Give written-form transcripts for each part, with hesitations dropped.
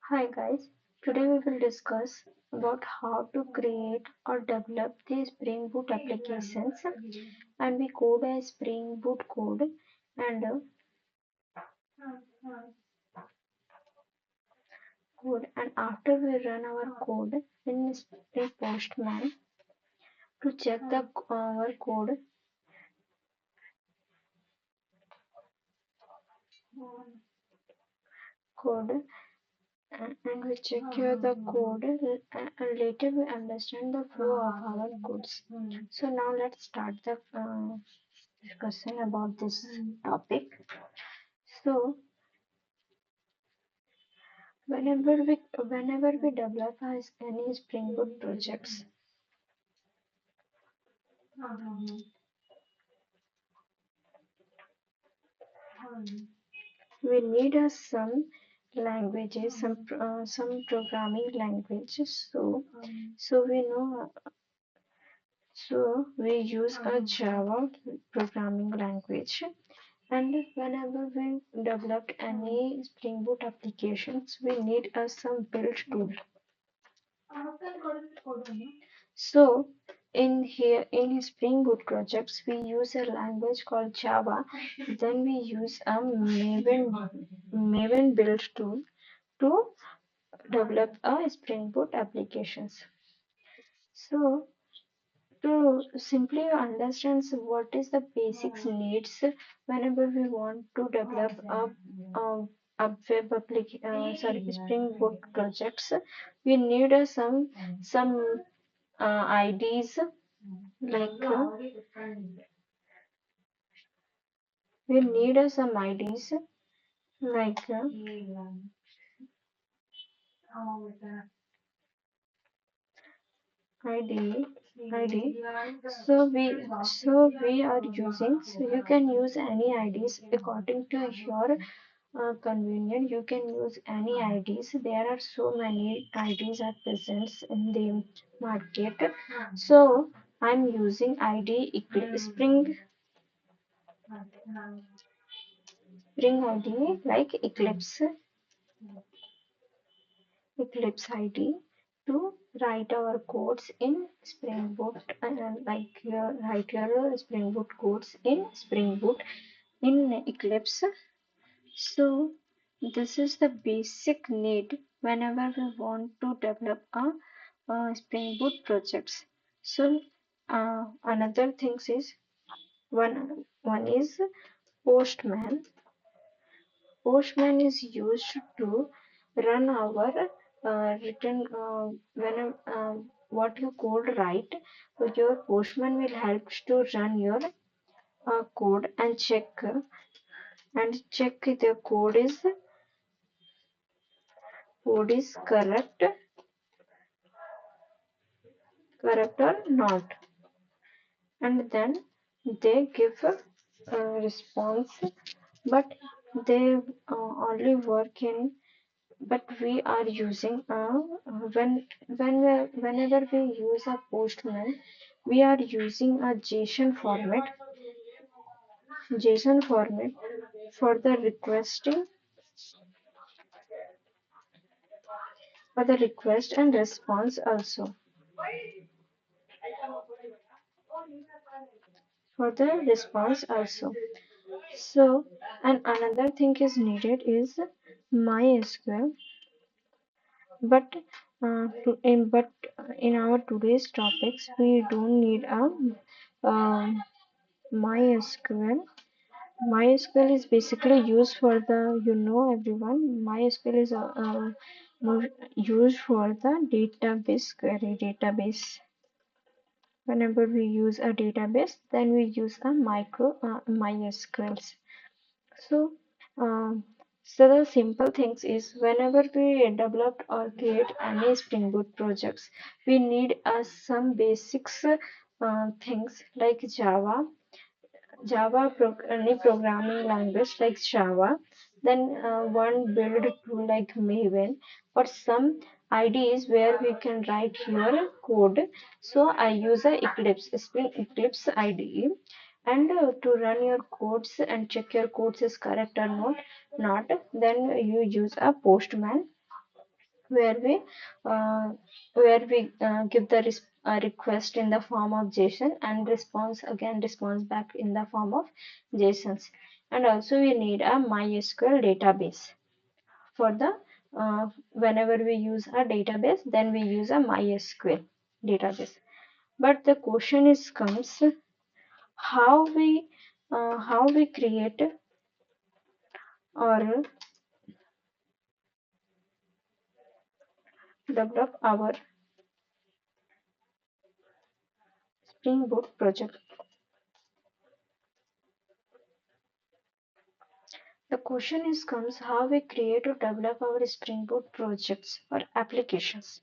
Hi guys, today we will discuss about how to create or develop the Spring Boot applications, and we code a Spring Boot code and after we run our code in Postman to check the our code and we check here the code and later we understand the flow of our codes. So now let's start the discussion about this topic. So whenever we develop any Spring Boot projects, we need some languages, some programming languages. So we know so we use a Java programming language. And whenever we develop any Spring Boot applications, we need some build tool. So in Spring Boot projects, we use a language called Java. Then we use a Maven build tool to develop a Spring Boot applications. So to simply understand what is the basics needs whenever we want to develop a web application, Spring Boot projects, we need some IDs like we need some IDs like ID ID. So we are using. So you can use any IDs according to your convenient. You can use any IDs. There are so many IDs are present in the market. So I'm using Spring ID like Eclipse ID to write our codes in Spring Boot, write your Spring Boot codes in Spring Boot in Eclipse. So this is the basic need whenever we want to develop a Spring Boot projects. So another things is one is Postman. Postman is used to run our written when what you code write. So your Postman will help to run your code and check if the code is correct or not, and then they give a response, but they only work in but we are using whenever we use a Postman, we are using a JSON format for the request and response also for the response also. So and another thing is needed is MySQL, but in our today's topics we don't need a MySQL. MySQL is basically used for everyone. MySQL is more used for the database query database. Whenever we use a database, then we use a MySQLs. So, um, so the simple things is whenever we develop or create any Spring Boot projects, we need some basics things like any programming language like Java, then one build tool like Maven, or some IDEs where we can write your code. So I use a Spring Eclipse IDE, and to run your codes and check your codes is correct or not. Then you use a Postman where we uh, give the request in the form of JSON, and response back in the form of JSONs. And also we need a MySQL database for the whenever we use a database, then we use a MySQL database. But the question is comes, how we create or develop our Spring Boot project. The question is comes, how we create or develop our Spring Boot projects or applications.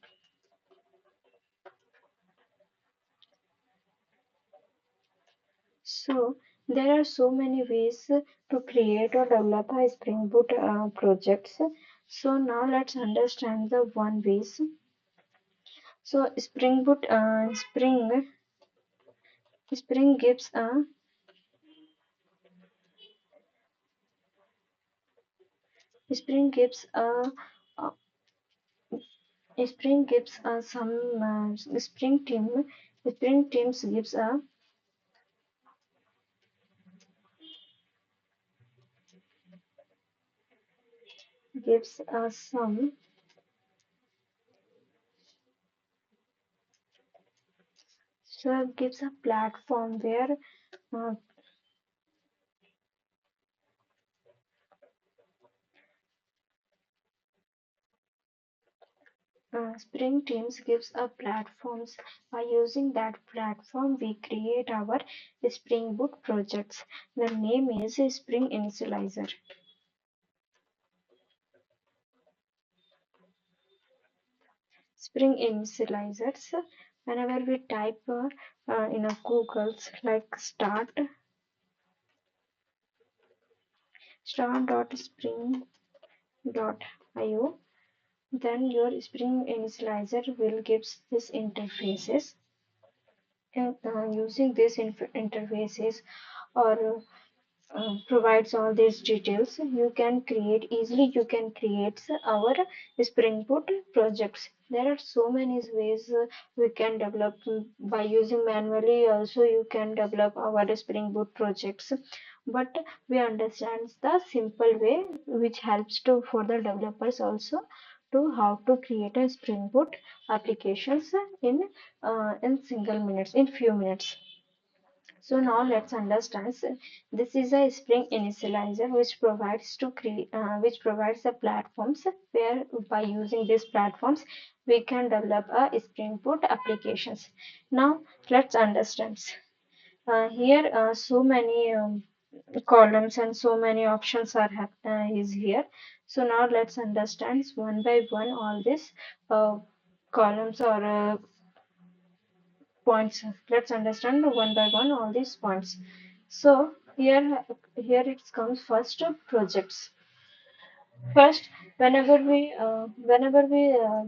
So there are so many ways to create or develop a Spring Boot projects. So now let's understand the one ways. So Spring gives Spring gives a Spring gives some Spring teams gives some so gives a platform where uh, Spring Teams gives a platforms. By using that platform, we create our Spring Boot projects. The name is Spring Initializer. Spring Initializers. Whenever we type in a Google's like start.spring.io, then your Spring Initializer will give this interfaces. And using this interfaces or provides all these details, you can create our Spring Boot projects. There are so many ways we can develop by using manually. Also you can develop our Spring Boot projects, but we understand the simple way which helps to for the developers also to how to create a Spring Boot applications in single minutes, in few minutes. So now let's understand. This is a Spring Initializer which provides the platforms where by using these platforms we can develop a Spring Boot applications. Now let's understand. Here so many columns and so many options is here. So now let's understand one by one all these columns or points. Let's understand one by one all these points. So here it comes first projects. First, whenever we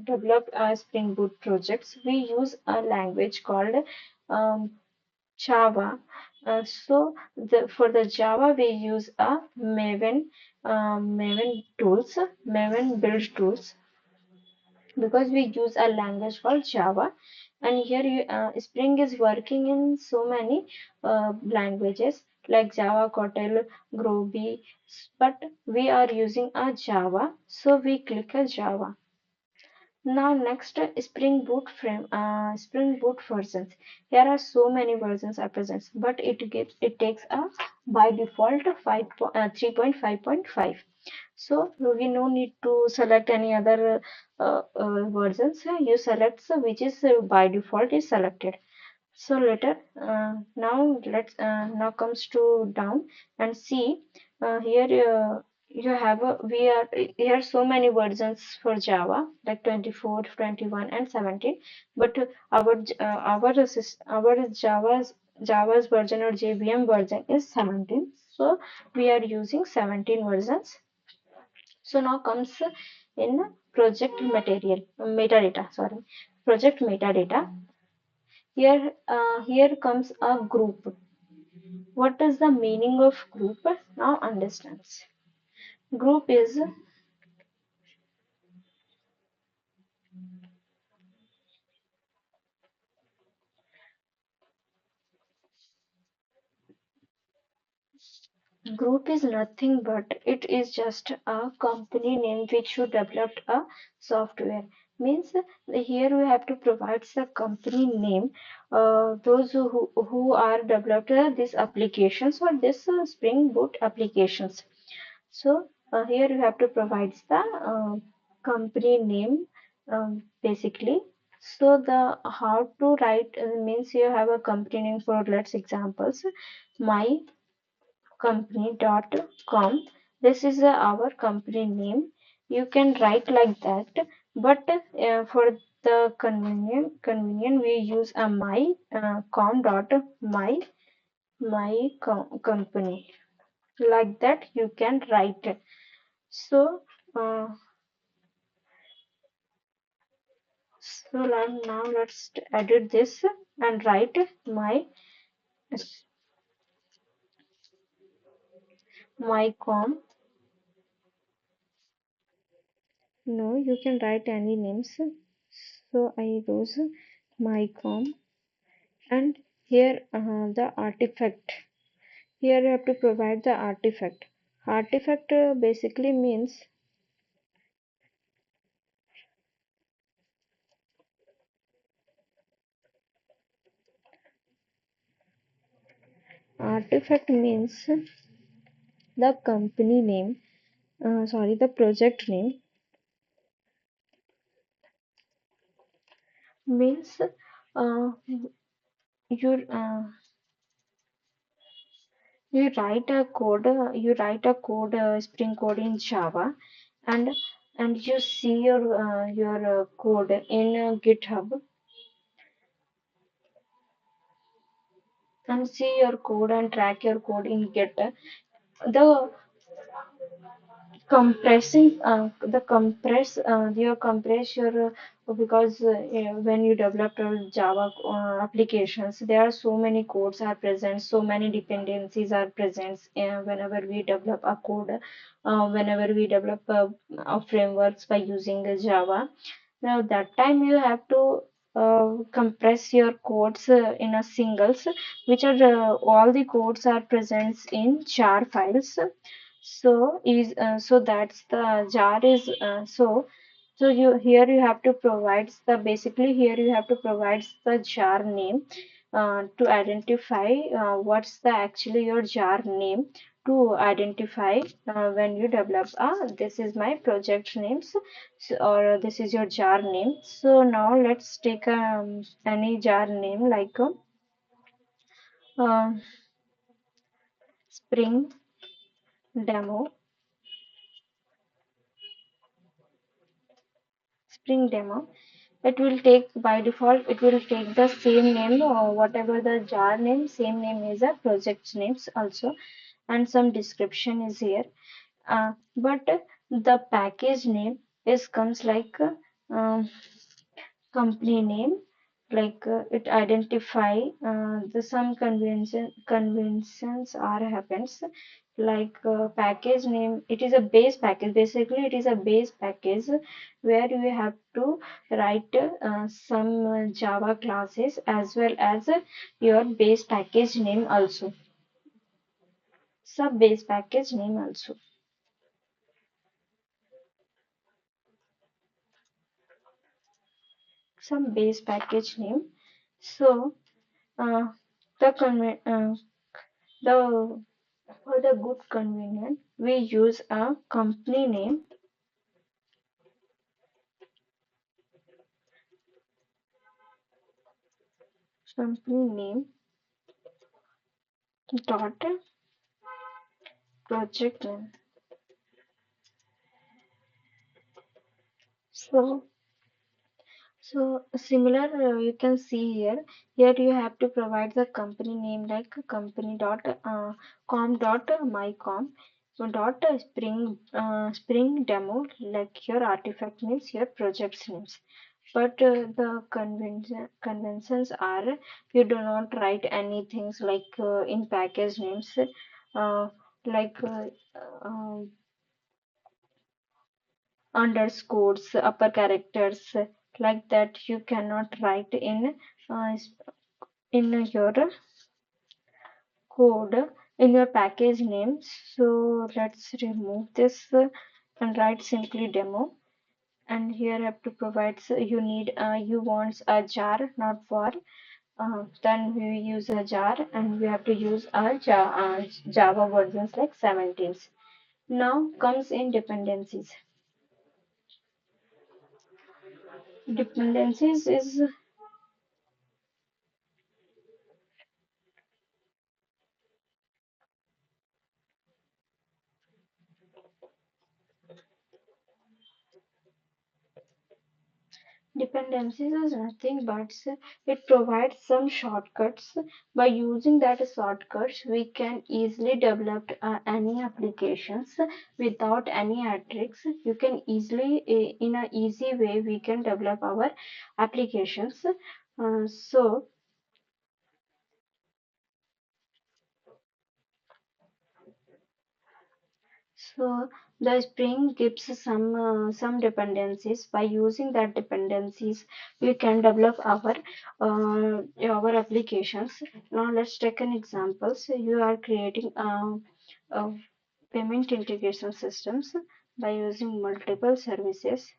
develop our Spring Boot projects, we use a language called um, Java. For the Java we use a Maven build tools, because we use a language called Java. And here Spring is working in so many languages like Java, Kotlin, Groovy, but we are using a Java, so we click a Java. Now next, Spring Boot versions. Here are so many versions are present, but it takes a by default 3.5.5. So we no need to select any other versions. You select which is by default is selected. So later, now comes to down and see here you have a we are here so many versions for Java like 24, 21, and 17. But our Java's version or JVM version is 17. So we are using 17 versions. So now comes in metadata. Sorry, project metadata. Here comes a group. What is the meaning of group? Now understands. Group is group is nothing but it is just a company name which you developed a software. Means here we have to provide the company name. Those who are developed these applications or this Spring Boot applications. So here you have to provide the company name basically. So the how to write means you have a company name for let's examples my company.com. This is our company name. You can write like that, but for the convenient we use a my company like that you can write. So uh, now let's edit this and write my com. No, you can write any names. So I use my com. And here the artifact. Here you have to provide the artifact. Artifact basically means artifact means the company name. Sorry, the project name means you you write a code Spring code in Java, and you see your code in GitHub and see your code and track your code in Git. The compressing the compress you compress your because when you develop Java applications there are so many codes are present, so many dependencies are present whenever we develop a code, whenever we develop frameworks by using Java. Now that time you have to compress your codes in a singles, which are all the codes are present in jar files. So that's the jar is so you here you have to provide the basically here you have to provide the jar name to identify what's the actually your jar name to identify when you develop this is my project names, or this is your jar name. So now let's take any jar name like uh, spring demo. Spring demo, it will take by default it will take the same name or whatever the jar name, same name is a project names also, and some description is here. But the package name is comes like company name, like it identify the some conventions are happens like package name. It is a base package, basically it is a base package where you have to write some Java classes as well as your base package name also, sub base package name also, some base package name. So uh, the the for the good convenience, we use a company name dot project name. So, similar you can see here. Here you have to provide the company name like company dot com dot mycom dot spring demo, like your artifact names, your projects names. But the conventions are you do not write anything like in package names like underscores, upper characters like that. You cannot write uh, in your code. in your package name. So let's remove this and write simply demo. And here I have to provide, so you need you want a jar, not for. Then we use a jar, and we have to use a Java versions like 17. Now comes in dependencies. Dependencies is Dependencies is nothing but it provides some shortcuts. By using that shortcuts, we can easily develop any applications without any tricks. You can easily, in a easy way, we can develop our applications. So So the Spring gives some dependencies. By using that dependencies, we can develop our applications. Now let's take an example. So you are creating a payment integration systems by using multiple services.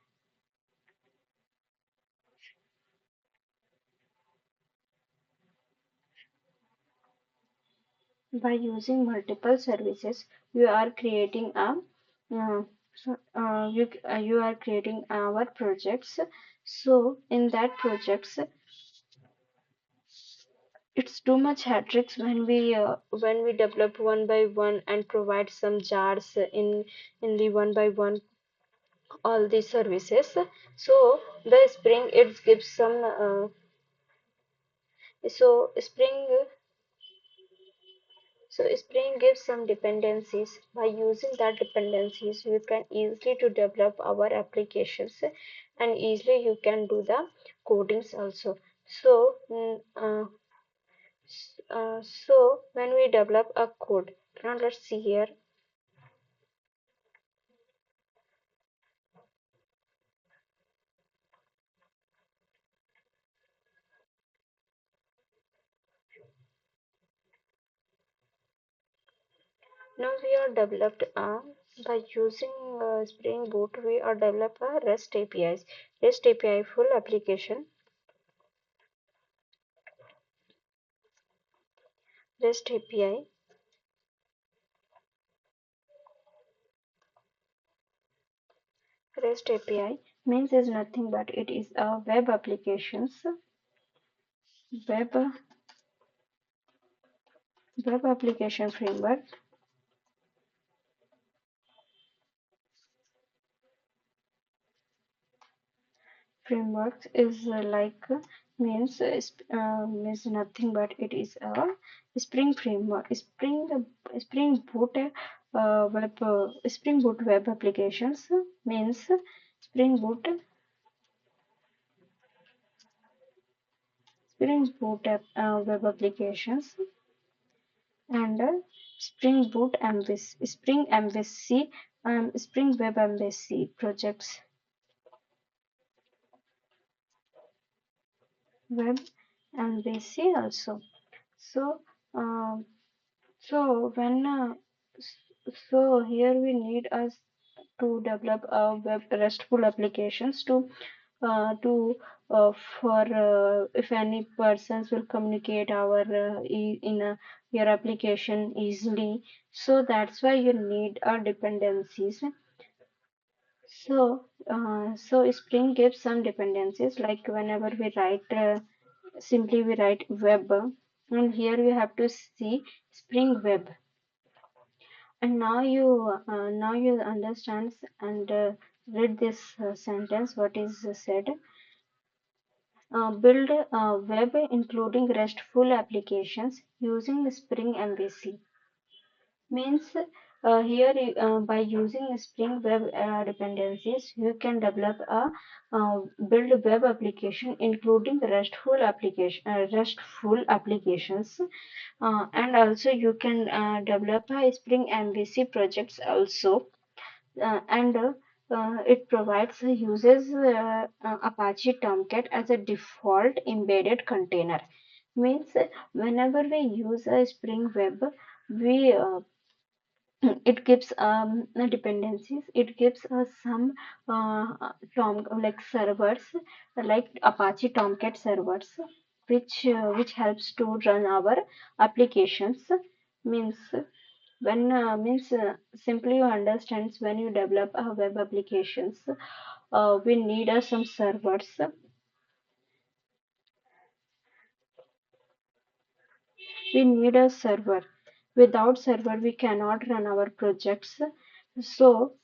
By using multiple services, you are creating a you are creating our projects. So in that projects, it's too much hectic when we develop one by one and provide some jars in the one by one all the services. So the Spring it gives some so Spring Spring gives some dependencies. By using that dependencies, you can easily to develop our applications, and easily you can do the codings also. So so when we develop a code, now let's see here. Now we are developed by using Spring Boot, we are develop a REST APIs. REST API full application. REST API. REST API means is nothing but it is a web applications, web web application framework. Frameworks is means nothing but it is a Spring framework. Spring Boot Spring Boot web applications means Spring Boot web applications and Spring Embassy, Spring Web Embassy projects, Web Embassy also. So, um, so when so here we need us to develop a web RESTful applications to for if any persons will communicate our in your application easily. So that's why you need dependencies. So Spring gives some dependencies, like whenever we write simply we write web, and here you have to see Spring Web. And now you understand and read this sentence what is said. Build a web including RESTful applications using Spring MVC. Means here by using Spring Web dependencies, you can develop a build a web application including RESTful applications, and also you can develop a Spring MVC projects also, and it provides uses Apache Tomcat as a default embedded container. Means whenever we use a Spring Web, we it gives dependencies. It gives us some tom like servers, like Apache Tomcat servers, which helps to run our applications. Means when means simply you understands, when you develop web applications, we need some servers. We need a server. Without server we cannot run our projects. So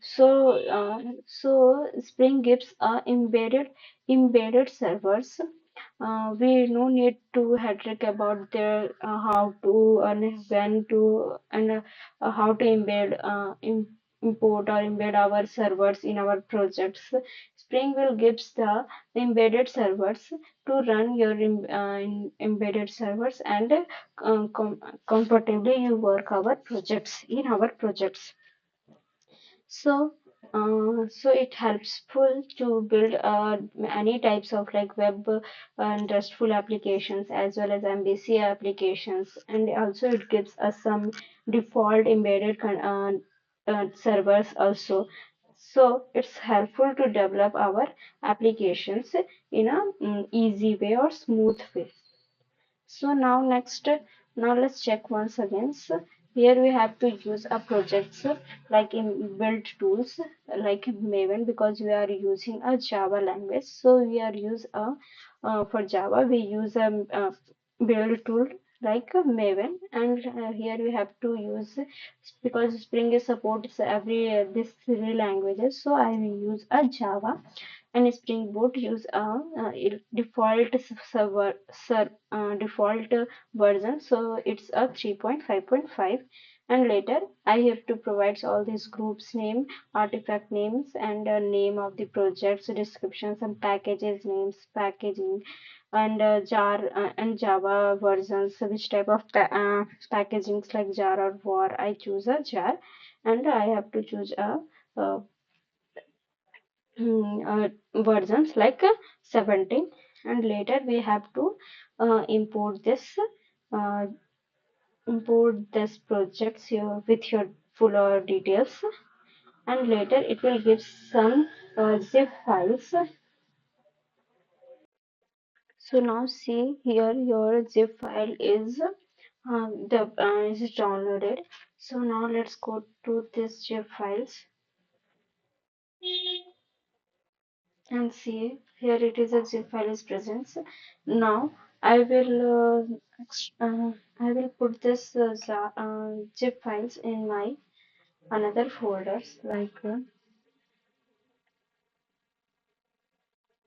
so Spring gives embedded servers. We no need to headache about their how to and when to and how to import or embed our servers in our projects. Spring will gives the embedded servers to run your embedded servers, and comfortably you work our projects in our projects. So, so it helpful to build any types of like web and RESTful applications as well as MVC applications, and also it gives us some default embedded servers also. So it's helpful to develop our applications in a easy way or smooth way. So now let's check once again. So here we have to use a projects like in build tools like Maven, because we are using a Java language. So we are use a for Java we use a build tool like Maven, and here we have to use, because Spring is supports every these three languages. So I will use a Java, and Spring Boot use a default default version, so it's a 3.5.5. And later I have to provide all these groups name, artifact names, and name of the projects, descriptions, and packages names, packaging, and jar and Java versions, which type of packagings like jar or var. I choose a jar, and I have to choose a uh, versions like 17. And later we have to uh, import this projects here with your fuller details, and later it will give some zip files. So now see here your zip file is downloaded. So now let's go to this zip files and see here it is a zip file is present. Now I will I will put this zip files in my another folders like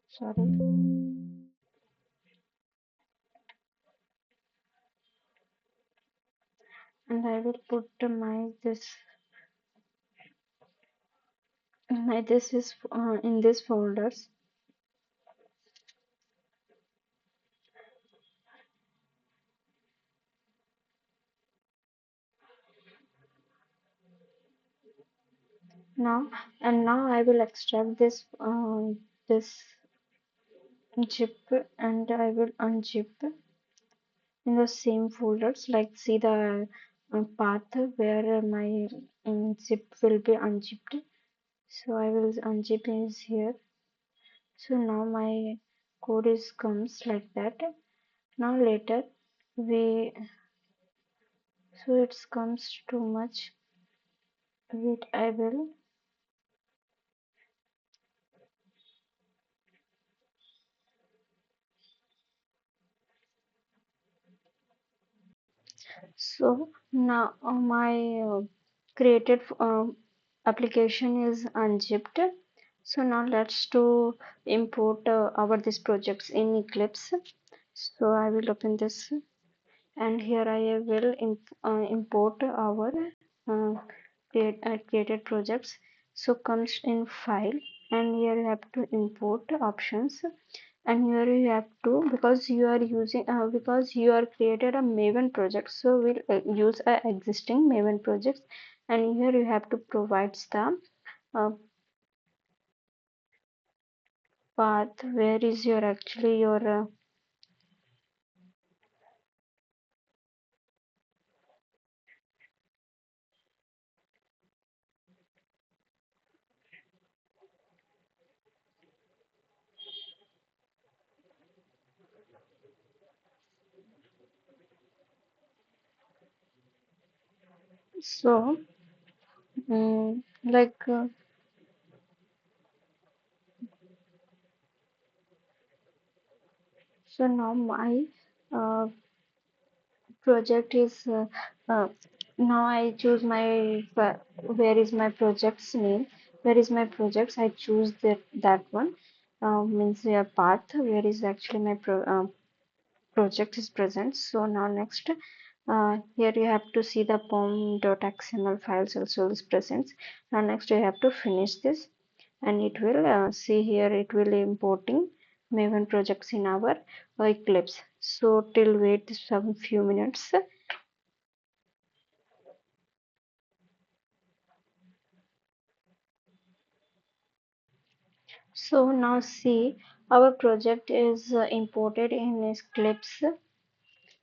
sorry, and I will put my this is in this folders. Now and now I will extract this zip, and I will unzip in the same folders, like see the path where my zip will be unzipped. So I will unzip is here. So now my code is comes like that. Now later we, so it comes too much. Wait, I will. So now my created application is unzipped. So now let's to import our this projects in Eclipse. So I will open this, and here I will import our uh, created projects. So comes in file, and here you have to import options, and here you have to, because you are using because you are created a Maven project, so we'll use a existing Maven projects, and here you have to provide the uh, path where is your actually your So like so now my uh, project is uh, now I choose my where is my project's name, where is my projects, I choose that one, means a path where is actually my project is present. So now next, here you have to see the pom.xml files also is present. Now next you have to finish this, and it will see here it will importing Maven projects in our Eclipse. So till wait some few minutes. So now see our project is imported in Eclipse.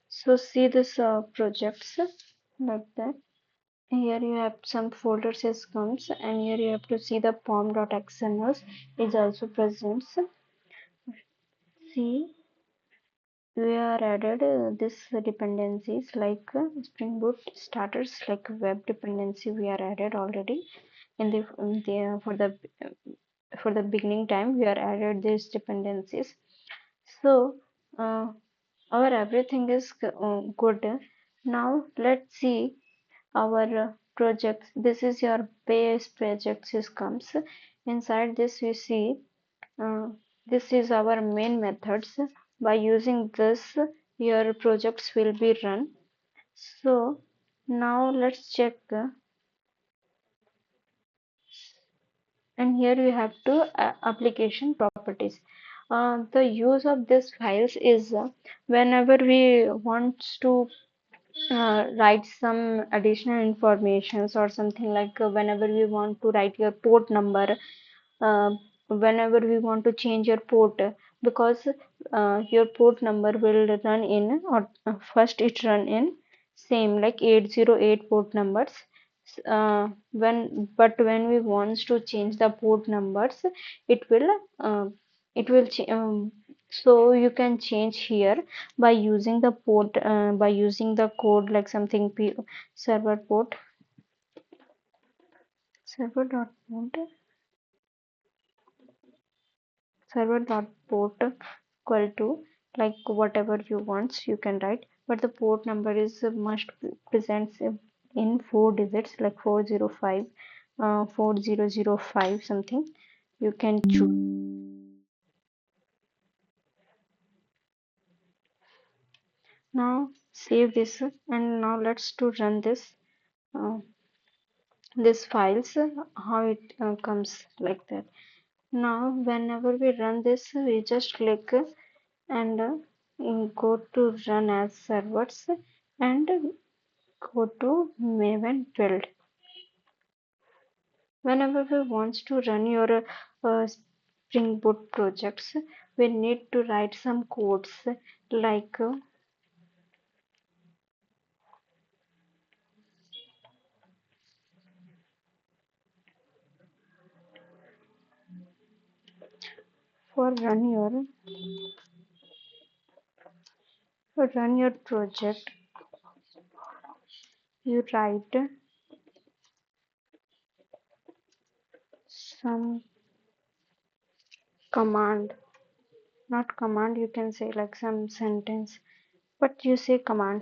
So see this projects like that. Here you have some folders as comes, and here you have to see the pom.xml is also present. See, we are added this dependencies like Spring Boot starters like web dependency we are added already for the beginning time we are added these dependencies. So uh, our everything is good. Now let's see our projects. This is your base projects is comes. Inside this you see uh, this is our main methods. By using this your projects will be run. So now let's check, and here you have to application properties. The use of these files is whenever we want to write some additional informations or something like whenever we want to write your port number, uh, whenever we want to change your port, because your port number will run in, or first it run in same like 808 port numbers, when we wants to change the port numbers, it will uh, it will so you can change here by using the port, by using the code like something server port, server dot port, server dot port equal to like whatever you want you can write, but the port number is must presents in 4 digits like 405, 4005 something you can choose. Now save this, and now let's to run this files, how it comes like that. Now whenever we run this we just click and go to run as servers and go to Maven build. Whenever we want to run your Spring Boot projects, we need to write some codes like for run your project, you write some command, not command, you can say like some sentence, but you say command.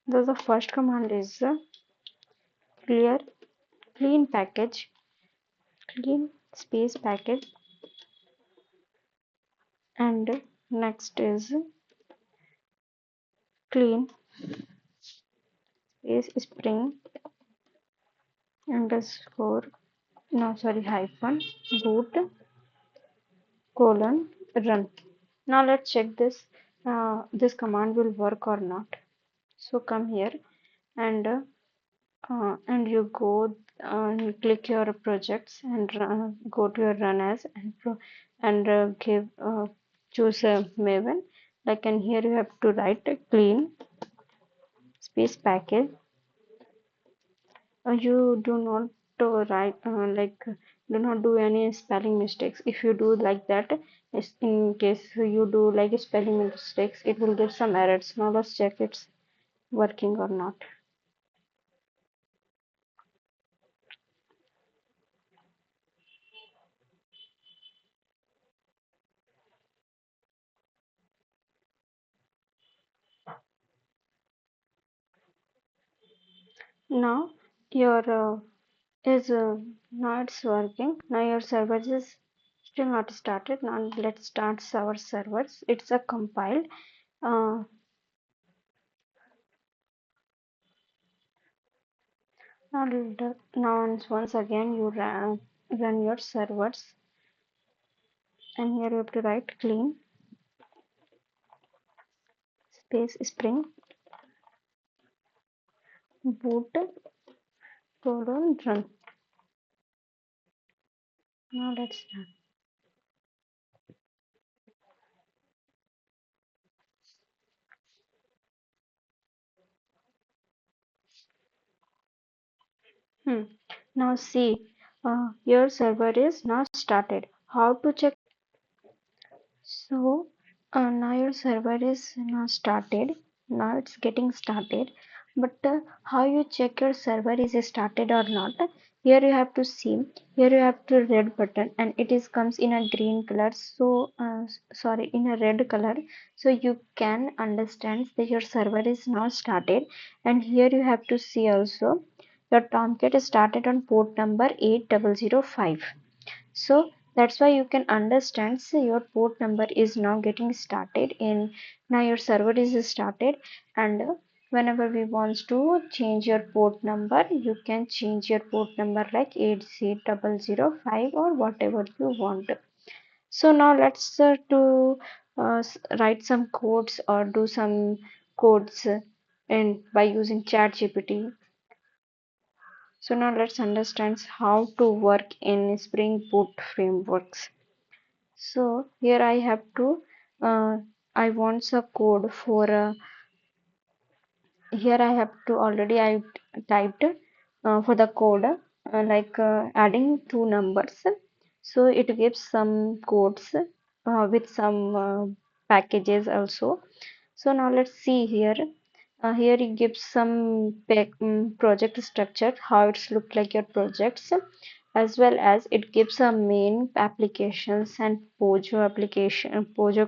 The first command is clear clean package, clean space package, and next is clean space spring underscore, no sorry, hyphen boot colon run. Now let's check this command will work or not. So come here and you go and click your projects and go to your run as and give choose Maven, like, and here you have to write a clean space package. You do not write like Do not do any spelling mistakes. If you do like that, in case you do like spelling mistakes, it will give some errors. Now let's check it's working or not. Now your is now it's working. Now your server is still not started. Now let's start our servers. It's a compiled. Uh, now once again you run your servers, and here you have to write clean space spring boot run. Now let's start. Hmm. Now see, your server is now started. How to check? So now your server is now started. Now it's getting started. But how you check your server is started or not? Here you have to see. Here you have to red button, and it is comes in a green color. So sorry, in a red color. So you can understand that your server is now started. And here you have to see also your Tomcat is started on port number 8005. So that's why you can understand, so your port number is now getting started in, now your server is started, and whenever we want to change your port number, you can change your port number like 8005 or whatever you want. So now let's write some codes or do some codes and by using chat gpt. So now let's understand how to work in spring boot frameworks. So here I have to I want a code for here I have to already I typed for the code adding two numbers. So it gives some codes with some packages also. So now let's see here. Here it gives some project structure, how it's look like your projects, as well as it gives a main applications and Pojo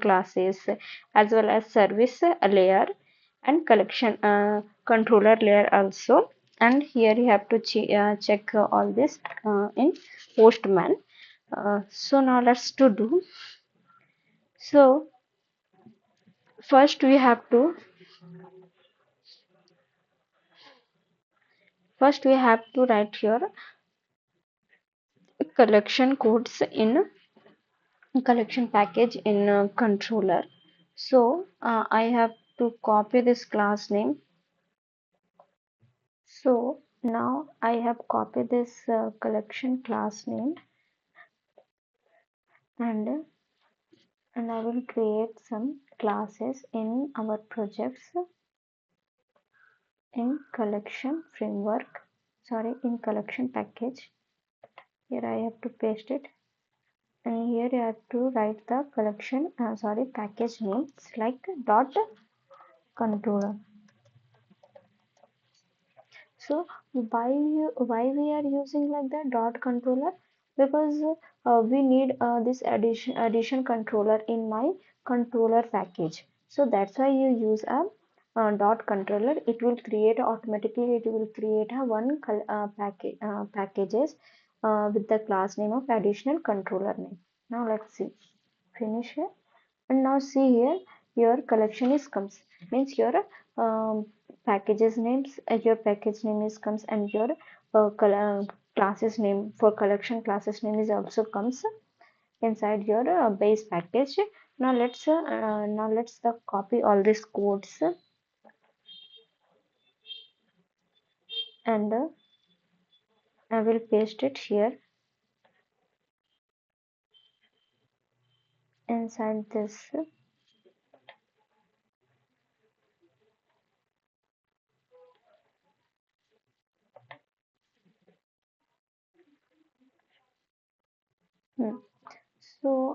classes, as well as service layer and collection controller layer also. And here you have to check all this in Postman. So now let's to do. So first we have to first we have to write here collection codes in collection package in controller. So I have to copy this class name. So now I have copied this collection class name, and I will create some classes in our projects in collection framework, sorry, in collection package. Here I have to paste it, and here you have to write the collection sorry, package names like dot controller. So why we are using like the dot controller? Because we need this addition controller in my controller package. So that's why you use a dot controller. It will create automatically. It will create a one package packages with the class name of additional controller name. Now let's see. Finish here. And now see here, your collection is comes, means your packages names, your package name is comes, and your classes name for collection classes name is also comes inside your base package. Now let's copy all these codes, and I will paste it here inside this.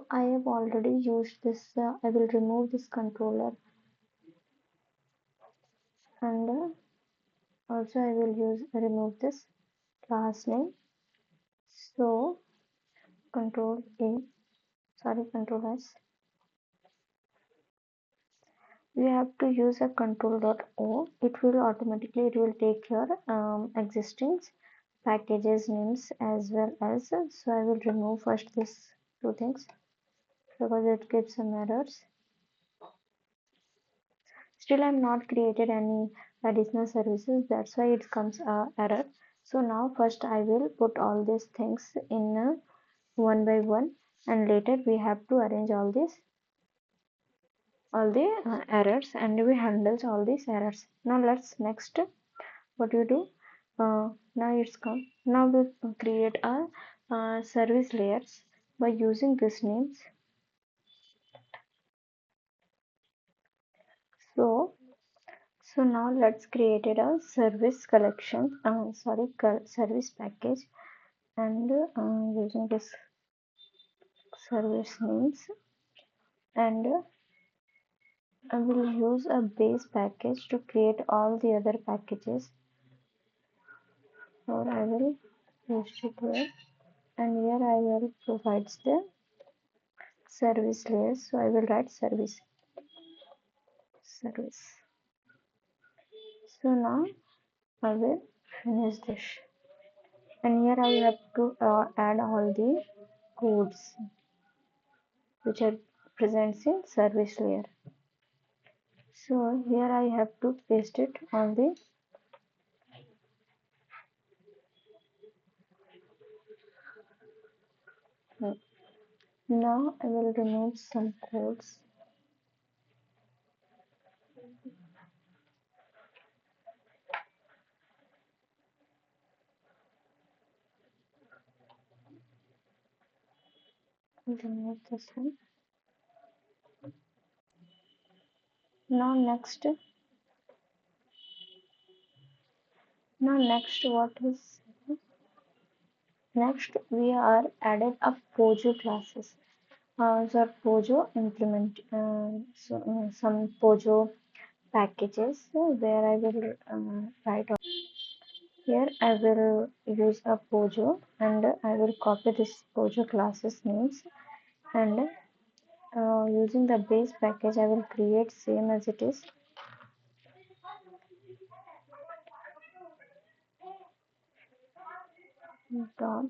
So I have already used this. I will remove this controller, and also I will remove this class name. So control A, sorry, control S. We have to use a control.o. It will take your existing packages names as well as. So I will remove first these two things because it gives some errors. Still I'm not created any additional services, that's why it comes error. So now first I will put all these things in one by one, and later we have to arrange all the errors, and we handles all these errors. Now let's next what you do. Now it's come. Now we create a service layers by using these names. So now let's create a service collection. Service package, and using this service names, and I will use a base package to create all the other packages, or I will use it here, and here I will provide the service layers. So I will write service. So now I will finish this, and here I have to add all the codes which are present in service layer. So here I have to paste it on the. Now I will remove some codes. Remove this one. Now next. Now next what is next? We are added a Pojo classes. So Pojo implement some Pojo packages where I will write. Here I will use a Pojo, and I will copy this Pojo classes names, and using the base package I will create same as it is. Dot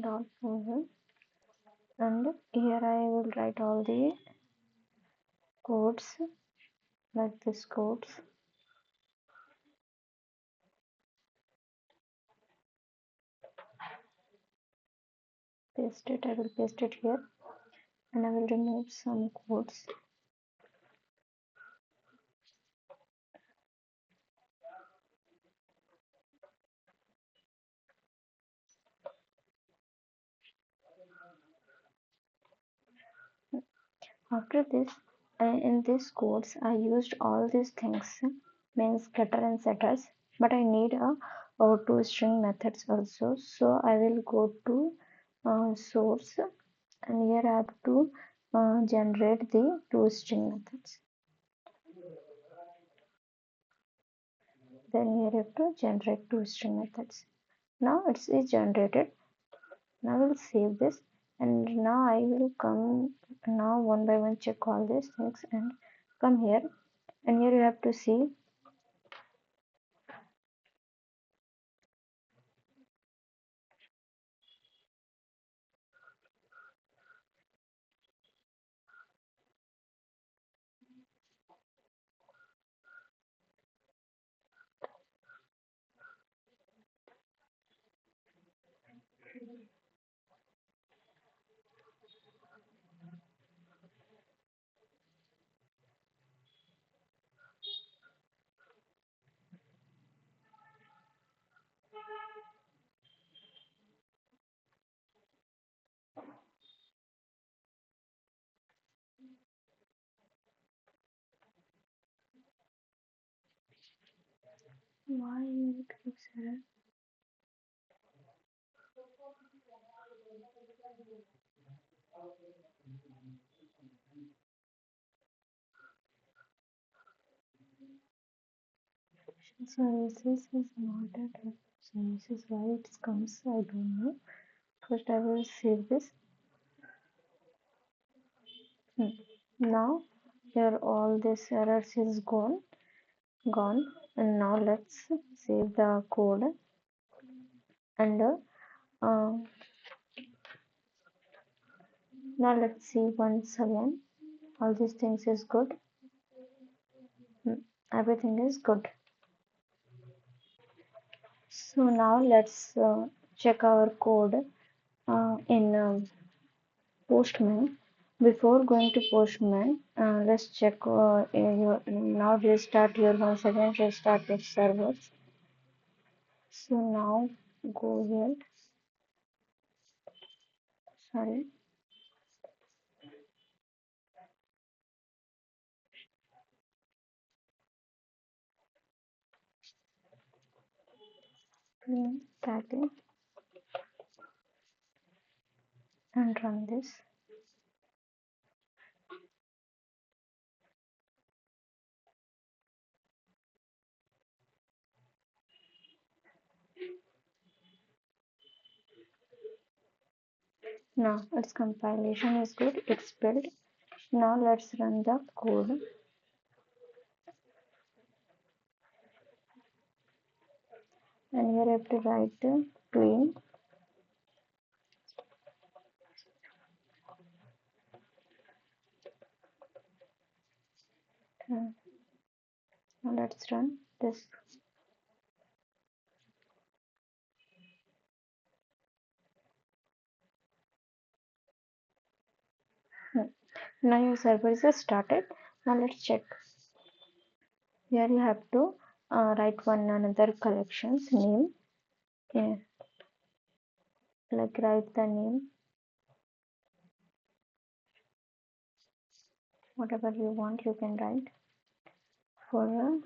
dot Pojo, and here I will write all the codes like this codes. Paste it. I will paste it here, and I will remove some codes. After this, in these codes, I used all these things, means getter and setters, but I need a toString methods also. So I will go to source, and here I have to generate the toString methods. Then here I have to generate toString methods. Now it is generated. Now I will save this, and now I will come now one by one check all these things and come here, and here you have to see Why it gives error? Services is not at services. Why it comes? I don't know. First, I will save this. Now, here all this errors is gone. And now let's save the code and now let's see once again. All these things is good. Everything is good. So now let's check our code in Postman. Before going to Postman, let's check now restart your once again restart your servers. So now go here. Sorry. Tagging and run this. Now its compilation is good. It's built. Now let's run the code. And here I have to write clean. Now let's run this. Now your server is started. Now let's check. Here you have to write one another collections name. Yeah, like write the name, whatever you want, you can write for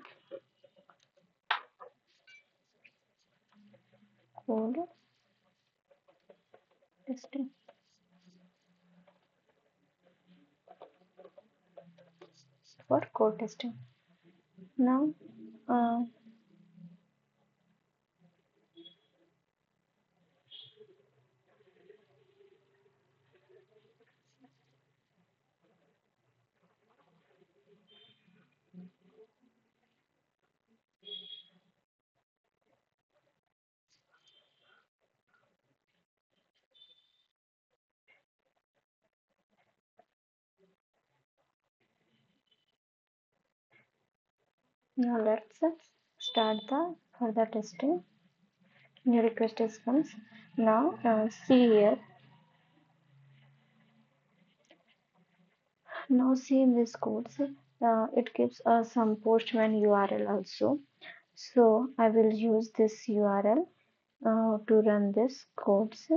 code testing. For code testing. Now, now let's start the further testing. New request is comes. Now see here. Now see in this codes, it gives us some Postman URL also. So I will use this URL to run this codes.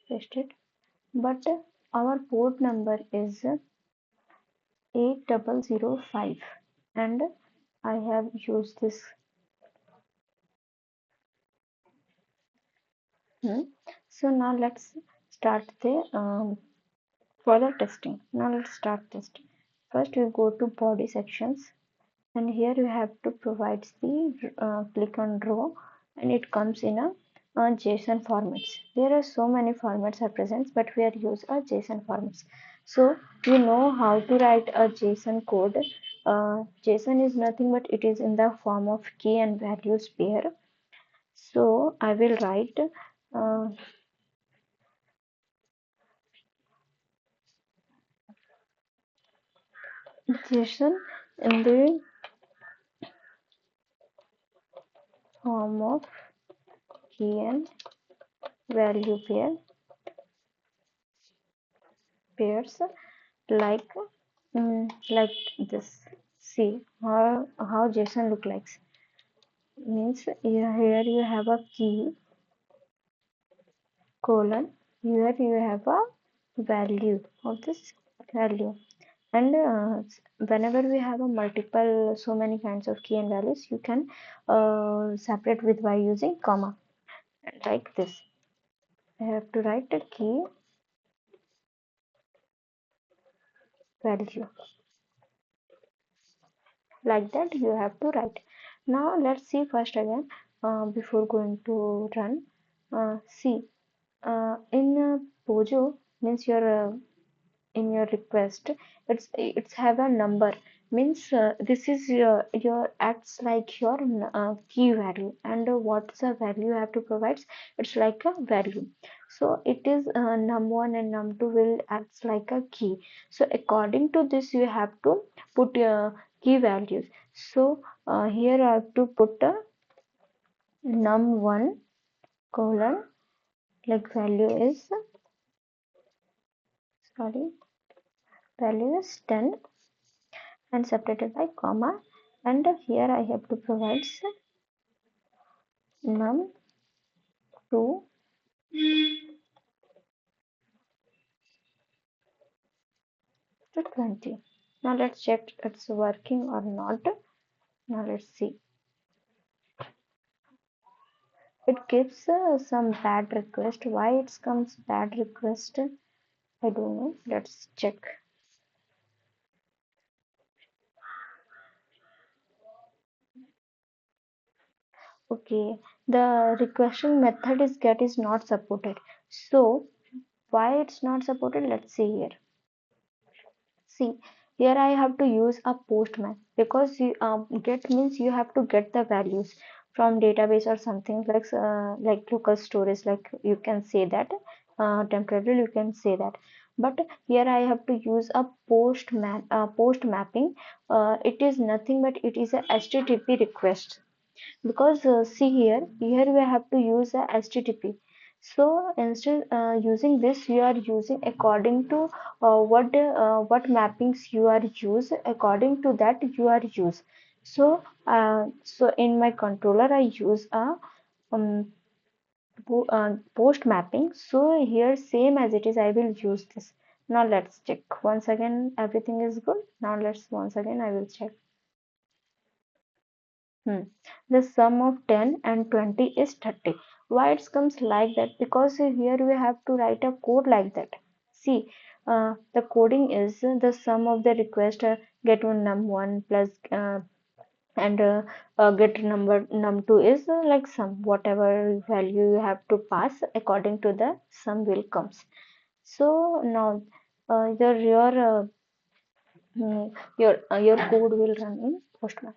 Paste it. But our port number is 8005 and I have used this. So now let's start the further testing. Now let's start testing. First we go to body sections and here you have to provide the click on row and it comes in a JSON formats. There are so many formats are present but we are use a JSON formats. So you know how to write a JSON code. JSON is nothing but it is in the form of key and values pair. So I will write JSON in the form of key and value pairs like like this. See how JSON look like. Means here you have a key colon, here you have a value of this value. And whenever we have a multiple so many kinds of key and values, you can separate with by using comma, like this. I have to write a key value, like that you have to write. Now let's see first again, before going to run. See, in Pojo means your in your request, it's have a number, means this is your acts like your key value, and what's the value you have to provide, it's like a value. So it is num1 and num2 will acts like a key. So according to this you have to put your key values. So here I have to put num1 colon, like value is, sorry, value is 10, and separated by comma, and here I have to provide num2 to 20. Now let's check it's working or not. Now let's see. It gives some bad request. Why it comes bad request, I don't know. Let's check. Okay, the requesting method is get is not supported. So why it's not supported, let's see here. See, here I have to use a postman, because you get means you have to get the values from database or something like local storage, like you can say that temporarily you can say that. But here I have to use a post mapping. It is nothing but it is a HTTP request, because see here we have to use a HTTP. So instead using this, you are using according to what mappings you are use, according to that you are use. So so in my controller I use a um, post mapping. So here same as it is I will use this. Now let's check once again, everything is good. Now let's once again I will check. The sum of 10 and 20 is 30. Why it comes like that? Because here we have to write a code like that. See, the coding is the sum of the request get one num1 plus and get number num2 is like sum. Whatever value you have to pass, according to the sum will comes. So now your code will run in Postman.